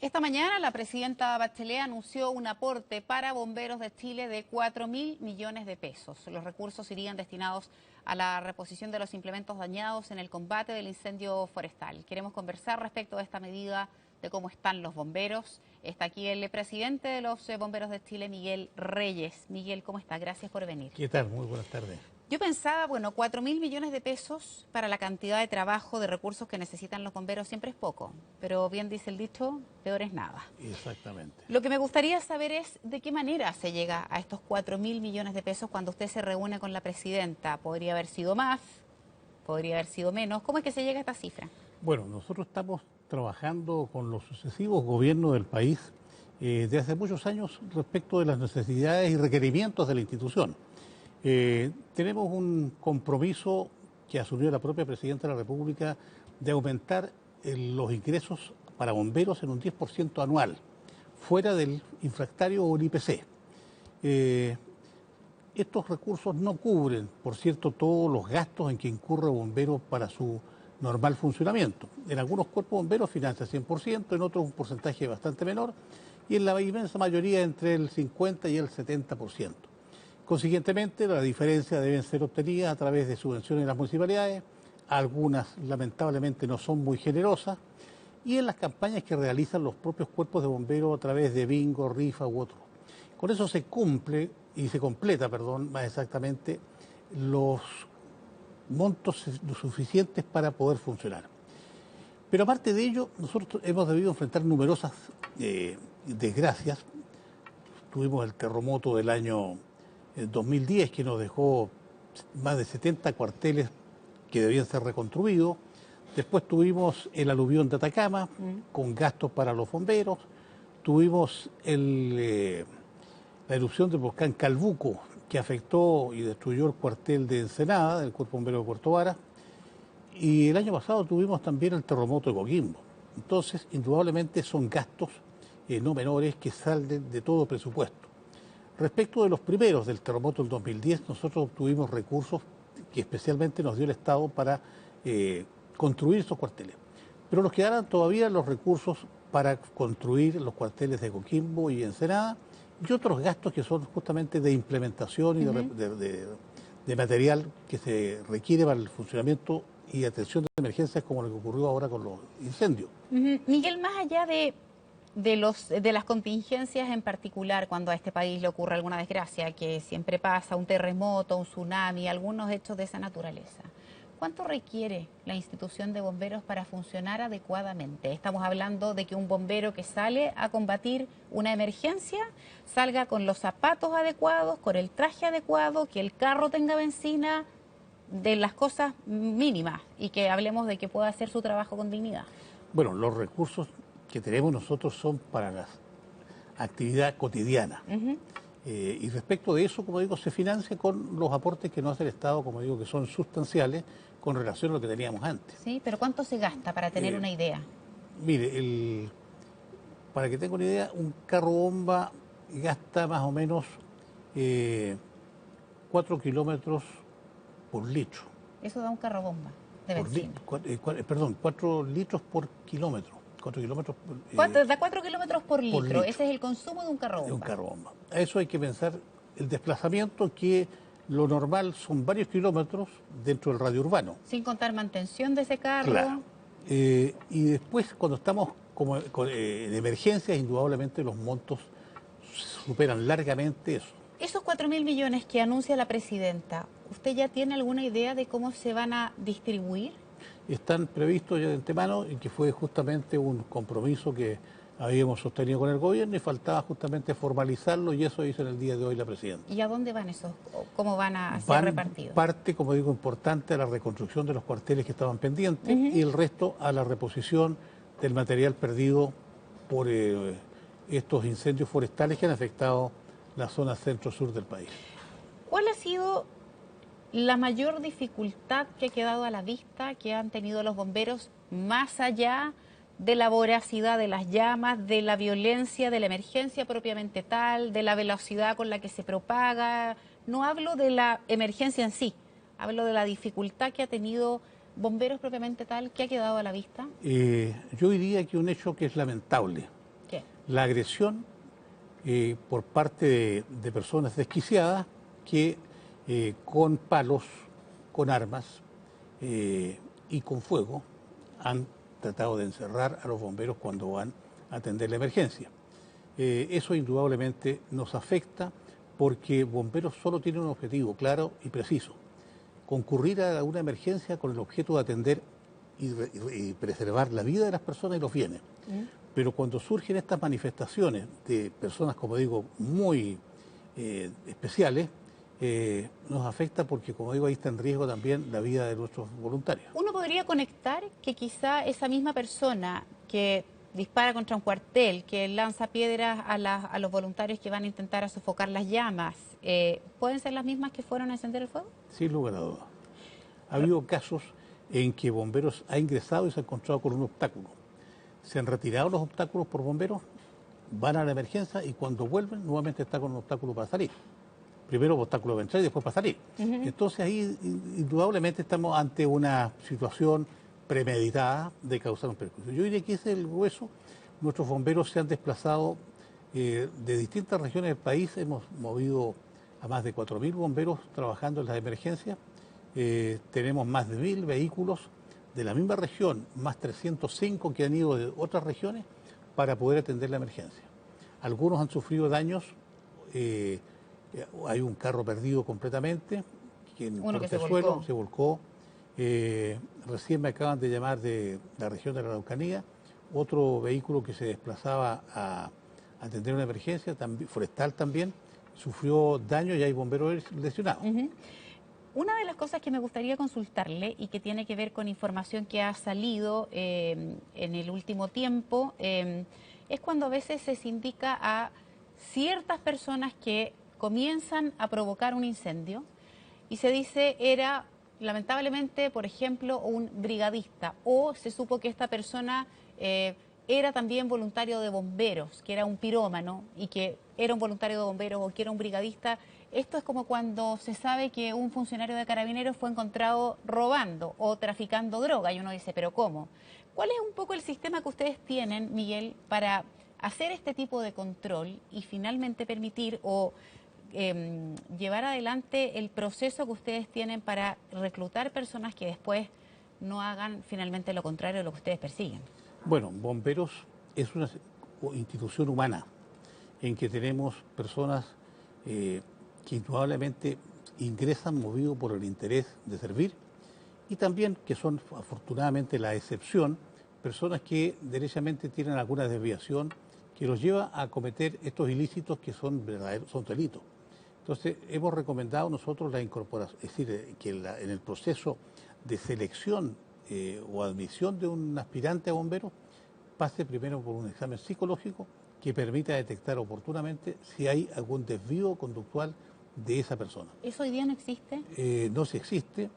Esta mañana la presidenta Bachelet anunció un aporte para Bomberos de Chile de 4.000 millones de pesos. Los recursos irían destinados a la reposición de los implementos dañados en el combate del incendio forestal. Queremos conversar respecto de esta medida, de cómo están los bomberos. Está aquí el presidente de los Bomberos de Chile, Miguel Reyes. Miguel, ¿cómo está? Gracias por venir. ¿Qué tal? Muy buenas tardes. Yo pensaba, bueno, 4.000 millones de pesos para la cantidad de trabajo, de recursos que necesitan los bomberos siempre es poco, pero bien dice el dicho, peor es nada. Exactamente. Lo que me gustaría saber es de qué manera se llega a estos 4.000 millones de pesos cuando usted se reúne con la presidenta. ¿Podría haber sido más? ¿Podría haber sido menos? ¿Cómo es que se llega a esta cifra? Bueno, nosotros estamos trabajando con los sucesivos gobiernos del país desde hace muchos años respecto de las necesidades y requerimientos de la institución. Tenemos un compromiso que asumió la propia Presidenta de la República de aumentar los ingresos para bomberos en un 10% anual, fuera del infractario o el IPC. Estos recursos no cubren, por cierto, todos los gastos en que incurre bomberos para su normal funcionamiento. En algunos cuerpos bomberos financia 100%, en otros un porcentaje bastante menor, y en la inmensa mayoría entre el 50 y el 70%. Consiguientemente, la diferencia deben ser obtenida a través de subvenciones de las municipalidades, algunas lamentablemente no son muy generosas, y en las campañas que realizan los propios cuerpos de bomberos a través de bingo, rifa u otro. Con eso se cumple y se completa, más exactamente, los montos suficientes para poder funcionar. Pero aparte de ello, nosotros hemos debido enfrentar numerosas desgracias. Tuvimos el terremoto del año 2010 que nos dejó más de 70 cuarteles que debían ser reconstruidos. Después tuvimos el aluvión de Atacama con gastos para los bomberos. Tuvimos la erupción del volcán Calbuco que afectó y destruyó el cuartel de Ensenada, del Cuerpo Bombero de Puerto Vara. Y el año pasado tuvimos también el terremoto de Coquimbo. Entonces, indudablemente son gastos no menores que salen de todo presupuesto. Respecto de los primeros del terremoto del 2010, nosotros obtuvimos recursos que especialmente nos dio el Estado para construir esos cuarteles. Pero nos quedarán todavía los recursos para construir los cuarteles de Coquimbo y Ensenada y otros gastos que son justamente de implementación y de material que se requiere para el funcionamiento y atención de emergencias como lo que ocurrió ahora con los incendios. Miguel, más allá de las contingencias en particular, cuando a este país le ocurre alguna desgracia, que siempre pasa, un terremoto, un tsunami, algunos hechos de esa naturaleza, ¿cuánto requiere la institución de bomberos para funcionar adecuadamente? Estamos hablando de que un bombero que sale a combatir una emergencia salga con los zapatos adecuados, con el traje adecuado, que el carro tenga benzina, de las cosas mínimas, y que hablemos de que pueda hacer su trabajo con dignidad. Bueno, los recursos que tenemos nosotros son para la actividad cotidiana. Y respecto de eso, como digo, se financia con los aportes que nos hace el Estado, como digo, que son sustanciales con relación a lo que teníamos antes. Sí, pero ¿cuánto se gasta para tener una idea? Mire, para que tenga una idea, un carro bomba gasta más o menos 4 kilómetros por litro. Eso da un carro bomba de benzina. 4 litros por kilómetro. 4 kilómetros da 4 kilómetros por litro. Ese es el consumo de un carro bomba. De un carro bomba. A eso hay que pensar el desplazamiento, que lo normal son varios kilómetros dentro del radio urbano. Sin contar mantención de ese carro. Claro. Y después, cuando estamos en emergencias, indudablemente los montos superan largamente eso. Esos 4.000 millones que anuncia la presidenta, ¿usted ya tiene alguna idea de cómo se van a distribuir? Están previstos ya de antemano, y que fue justamente un compromiso que habíamos sostenido con el gobierno y faltaba justamente formalizarlo, y eso hizo en el día de hoy la presidenta. ¿Y a dónde van esos? ¿Cómo van a ser repartidos? Parte, como digo, importante a la reconstrucción de los cuarteles que estaban pendientes y el resto a la reposición del material perdido por estos incendios forestales que han afectado la zona centro-sur del país. ¿Cuál ha sido la mayor dificultad que ha quedado a la vista que han tenido los bomberos, más allá de la voracidad de las llamas, de la violencia, de la emergencia propiamente tal, de la velocidad con la que se propaga? No hablo de la emergencia en sí, hablo de la dificultad que ha tenido bomberos propiamente tal, que ha quedado a la vista. Yo diría que un hecho que es lamentable, la agresión por parte de personas desquiciadas que con palos, con armas y con fuego han tratado de encerrar a los bomberos cuando van a atender la emergencia. Eso indudablemente nos afecta porque bomberos solo tienen un objetivo claro y preciso: concurrir a una emergencia con el objeto de atender y preservar la vida de las personas y los bienes. Pero cuando surgen estas manifestaciones de personas, como digo, muy especiales, nos afecta porque, como digo, ahí está en riesgo también la vida de nuestros voluntarios. Uno podría conectar que quizá esa misma persona que dispara contra un cuartel, que lanza piedras a los voluntarios que van a intentar sofocar las llamas, ¿pueden ser las mismas que fueron a encender el fuego? Sin lugar a dudas. Ha habido casos en que bomberos ha ingresado y se ha encontrado con un obstáculo. Se han retirado los obstáculos por bomberos, van a la emergencia y cuando vuelven nuevamente está con un obstáculo para salir. Primero obstáculo para entrar y después para salir. Entonces ahí indudablemente estamos ante una situación premeditada de causar un perjuicio. Yo diría que ese es el grueso. Nuestros bomberos se han desplazado de distintas regiones del país. Hemos movido a más de 4.000 bomberos trabajando en las emergencias. Tenemos más de 1.000 vehículos de la misma región, más 305 que han ido de otras regiones para poder atender la emergencia. Algunos han sufrido daños, hay un carro perdido completamente, que en el suelo se volcó. Recién me acaban de llamar de la región de la Araucanía, otro vehículo que se desplazaba a atender una emergencia, forestal también, sufrió daño y hay bomberos lesionados. Una de las cosas que me gustaría consultarle y que tiene que ver con información que ha salido en el último tiempo es cuando a veces se indica a ciertas personas que comienzan a provocar un incendio y se dice era lamentablemente, por ejemplo, un brigadista, o se supo que esta persona era también voluntario de bomberos, que era un pirómano y que era un voluntario de bomberos o que era un brigadista. Esto es como cuando se sabe que un funcionario de Carabineros fue encontrado robando o traficando droga y uno dice, ¿pero cómo? ¿Cuál es un poco el sistema que ustedes tienen, Miguel, para hacer este tipo de control y finalmente permitir o llevar adelante el proceso que ustedes tienen para reclutar personas que después no hagan finalmente lo contrario de lo que ustedes persiguen? Bueno, Bomberos es una institución humana en que tenemos personas que indudablemente ingresan movidos por el interés de servir y también que son afortunadamente la excepción, personas que derechamente tienen alguna desviación que los lleva a cometer estos ilícitos que son verdaderos, son delitos. Entonces hemos recomendado nosotros la incorporación, es decir, que en el proceso de selección o admisión de un aspirante a bombero pase primero por un examen psicológico que permita detectar oportunamente si hay algún desvío conductual de esa persona. ¿Eso hoy día no existe? No se existe,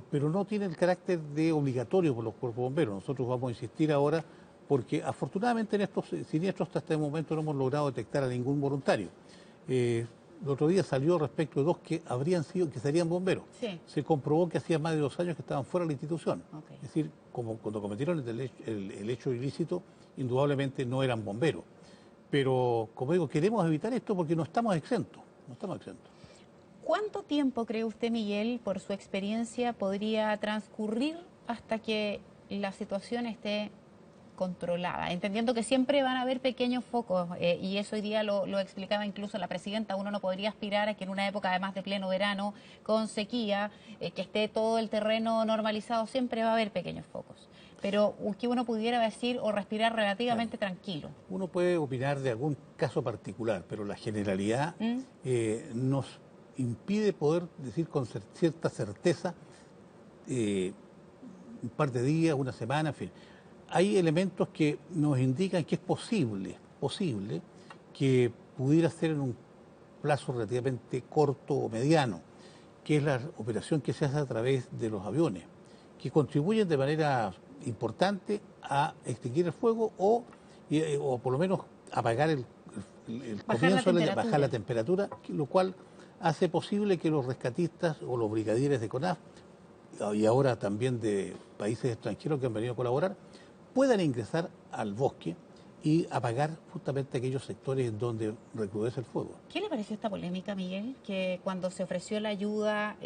pero no tiene el carácter de obligatorio por los cuerpos bomberos. Nosotros vamos a insistir ahora porque afortunadamente en estos siniestros hasta este momento no hemos logrado detectar a ningún voluntario. El otro día salió respecto de dos que serían bomberos. Sí. Se comprobó que hacía más de 2 años que estaban fuera de la institución. Okay. Es decir, como cuando cometieron el hecho ilícito, indudablemente no eran bomberos. Pero, como digo, queremos evitar esto porque no estamos exentos. No estamos exentos. ¿Cuánto tiempo cree usted, Miguel, por su experiencia, podría transcurrir hasta que la situación esté controlada? Entendiendo que siempre van a haber pequeños focos, y eso hoy día lo explicaba incluso la presidenta, uno no podría aspirar a que en una época además de pleno verano, con sequía, que esté todo el terreno normalizado, siempre va a haber pequeños focos. Pero que uno pudiera decir o respirar relativamente tranquilo. Uno puede opinar de algún caso particular, pero la generalidad nos impide poder decir con cierta certeza un par de días, una semana, en fin. Hay elementos que nos indican que es posible que pudiera ser en un plazo relativamente corto o mediano, que es la operación que se hace a través de los aviones, que contribuyen de manera importante a extinguir el fuego o por lo menos apagar el comienzo de bajar la temperatura, lo cual hace posible que los rescatistas o los brigadieres de CONAF y ahora también de países extranjeros que han venido a colaborar puedan ingresar al bosque y apagar justamente aquellos sectores en donde recrudece el fuego. ¿Qué le pareció esta polémica, Miguel? Que cuando se ofreció la ayuda,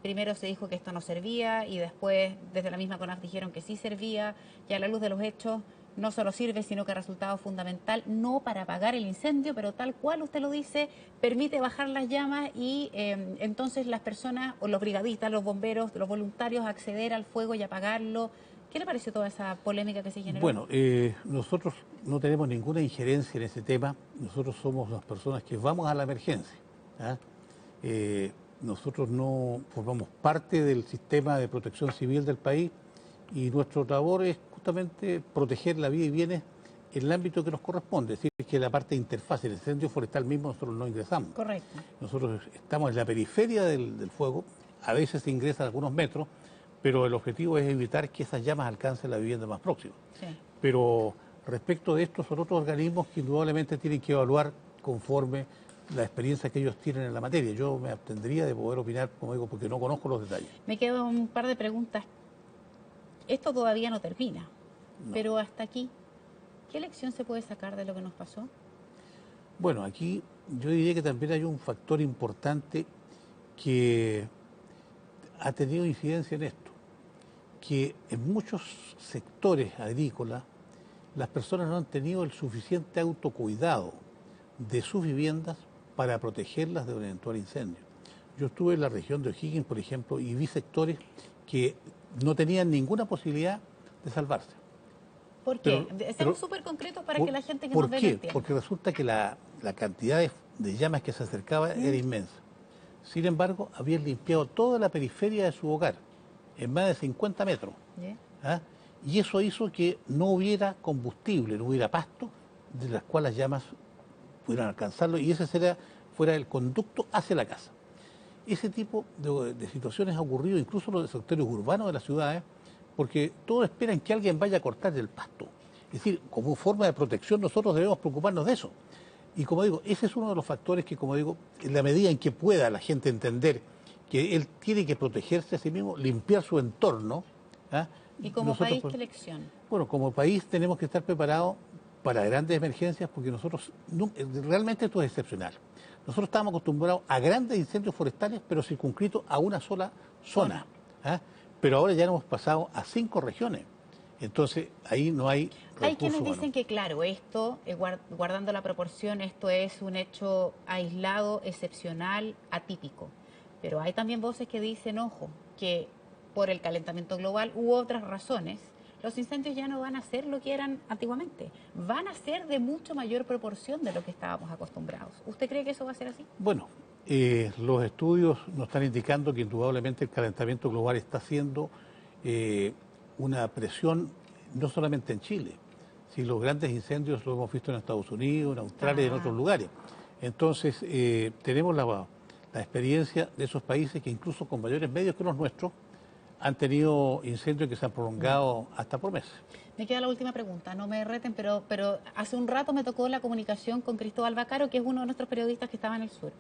primero se dijo que esto no servía y después desde la misma CONAF dijeron que sí servía, y a la luz de los hechos no solo sirve, sino que ha resultado fundamental, no para apagar el incendio, pero tal cual usted lo dice, permite bajar las llamas y entonces las personas, o los brigadistas, los bomberos, los voluntarios, acceder al fuego y apagarlo. ¿Qué le pareció toda esa polémica que se generó? Bueno, nosotros no tenemos ninguna injerencia en ese tema. Nosotros somos las personas que vamos a la emergencia. ¿Ah? Nosotros no formamos parte del sistema de protección civil del país y nuestra labor es justamente proteger la vida y bienes en el ámbito que nos corresponde. Es decir, que la parte de interfaz, el incendio forestal mismo, nosotros no ingresamos. Correcto. Nosotros estamos en la periferia del fuego, a veces se ingresan algunos metros, pero el objetivo es evitar que esas llamas alcancen la vivienda más próxima. Sí. Pero respecto de estos son otros organismos que indudablemente tienen que evaluar conforme la experiencia que ellos tienen en la materia. Yo me abstendría de poder opinar, como digo, porque no conozco los detalles. Me quedan un par de preguntas. Esto todavía no termina, No. pero hasta aquí, ¿qué lección se puede sacar de lo que nos pasó? Bueno, aquí yo diría que también hay un factor importante que ha tenido incidencia en esto, que en muchos sectores agrícolas las personas no han tenido el suficiente autocuidado de sus viviendas para protegerlas de un eventual incendio. Yo estuve en la región de O'Higgins, por ejemplo, y vi sectores que no tenían ninguna posibilidad de salvarse. ¿Por qué? Seamos súper concretos para que la gente que nos ve lo entienda. Porque resulta que la cantidad de llamas que se acercaba era inmensa. Sin embargo, habían limpiado toda la periferia de su hogar, en más de 50 metros. ¿Ah? Y eso hizo que no hubiera combustible, no hubiera pasto, de las cuales las llamas pudieran alcanzarlo, y ese fuera el conducto hacia la casa. Ese tipo de situaciones ha ocurrido incluso en los sectores urbanos de las ciudades, porque todos esperan que alguien vaya a cortar el pasto. Es decir, como forma de protección nosotros debemos preocuparnos de eso. Y como digo, ese es uno de los factores que, como digo, en la medida en que pueda la gente entender que él tiene que protegerse a sí mismo, limpiar su entorno. ¿Ah? ¿Y como país qué lección? Bueno, como país tenemos que estar preparados para grandes emergencias, porque nosotros, realmente esto es excepcional. Nosotros estábamos acostumbrados a grandes incendios forestales, pero circunscritos a una sola zona. ¿Ah? Pero ahora ya hemos pasado a 5 regiones. Entonces, ahí no hay recursos. Hay quienes dicen que, claro, esto, guardando la proporción, esto es un hecho aislado, excepcional, atípico. Pero hay también voces que dicen, ojo, que por el calentamiento global u otras razones, los incendios ya no van a ser lo que eran antiguamente. Van a ser de mucho mayor proporción de lo que estábamos acostumbrados. ¿Usted cree que eso va a ser así? Bueno, los estudios nos están indicando que indudablemente el calentamiento global está haciendo una presión no solamente en Chile, sino los grandes incendios lo hemos visto en Estados Unidos, en Australia y en otros lugares. Entonces, tenemos la experiencia de esos países que incluso con mayores medios que los nuestros han tenido incendios que se han prolongado hasta por meses. Me queda la última pregunta, no me reten, pero hace un rato me tocó la comunicación con Cristóbal Vaccaro, que es uno de nuestros periodistas que estaba en el sur.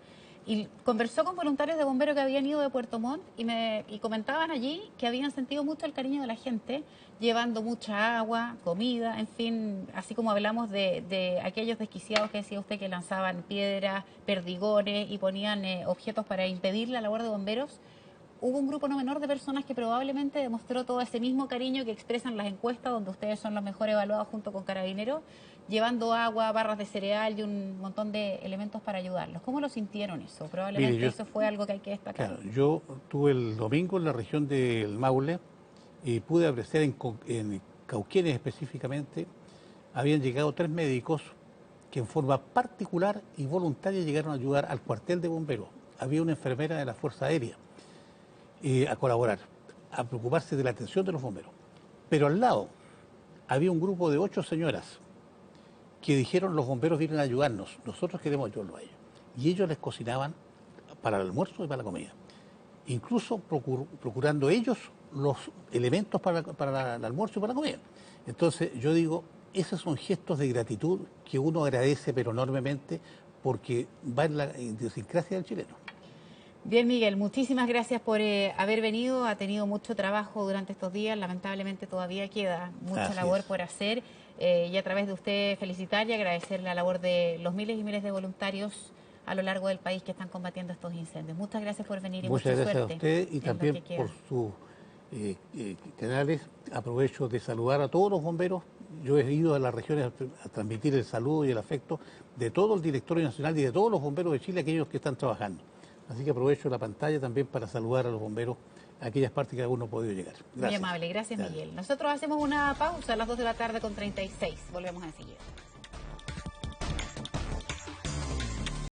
Y conversó con voluntarios de bomberos que habían ido de Puerto Montt y comentaban allí que habían sentido mucho el cariño de la gente, llevando mucha agua, comida, en fin, así como hablamos de aquellos desquiciados que decía usted que lanzaban piedras, perdigones y ponían objetos para impedir la labor de bomberos. Hubo un grupo no menor de personas que probablemente demostró todo ese mismo cariño que expresan las encuestas, donde ustedes son los mejor evaluados junto con Carabineros, llevando agua, barras de cereal y un montón de elementos para ayudarlos. ¿Cómo lo sintieron eso? Probablemente eso fue algo que hay que destacar. Claro, yo estuve el domingo en la región del Maule y pude apreciar en Cauquenes específicamente, habían llegado 3 médicos que en forma particular y voluntaria llegaron a ayudar al cuartel de bomberos. Había una enfermera de la Fuerza Aérea a colaborar, a preocuparse de la atención de los bomberos. Pero al lado había un grupo de 8 señoras que dijeron: los bomberos vienen a ayudarnos, nosotros queremos ayudarlos a ellos. Y ellos les cocinaban para el almuerzo y para la comida. Incluso procurando ellos los elementos para el almuerzo y para la comida. Entonces yo digo, esos son gestos de gratitud que uno agradece pero enormemente, porque va en la idiosincrasia del chileno. Bien, Miguel, muchísimas gracias por haber venido. Ha tenido mucho trabajo durante estos días. Lamentablemente todavía queda mucha Así labor es. por hacer. Y a través de usted felicitar y agradecer la labor de los miles y miles de voluntarios a lo largo del país que están combatiendo estos incendios. Muchas gracias por venir y Muchas mucha gracias a suerte usted y en lo también que queda. por sus canales. Aprovecho de saludar a todos los bomberos. Yo he ido a las regiones a transmitir el saludo y el afecto de todo el Directorio Nacional y de todos los bomberos de Chile, aquellos que están trabajando. Así que aprovecho la pantalla también para saludar a los bomberos a aquellas partes que aún no han podido llegar. Muy Gracias. amable, gracias Gracias. Miguel. Nosotros hacemos una pausa a las 2 de la tarde con 36. Volvemos enseguida.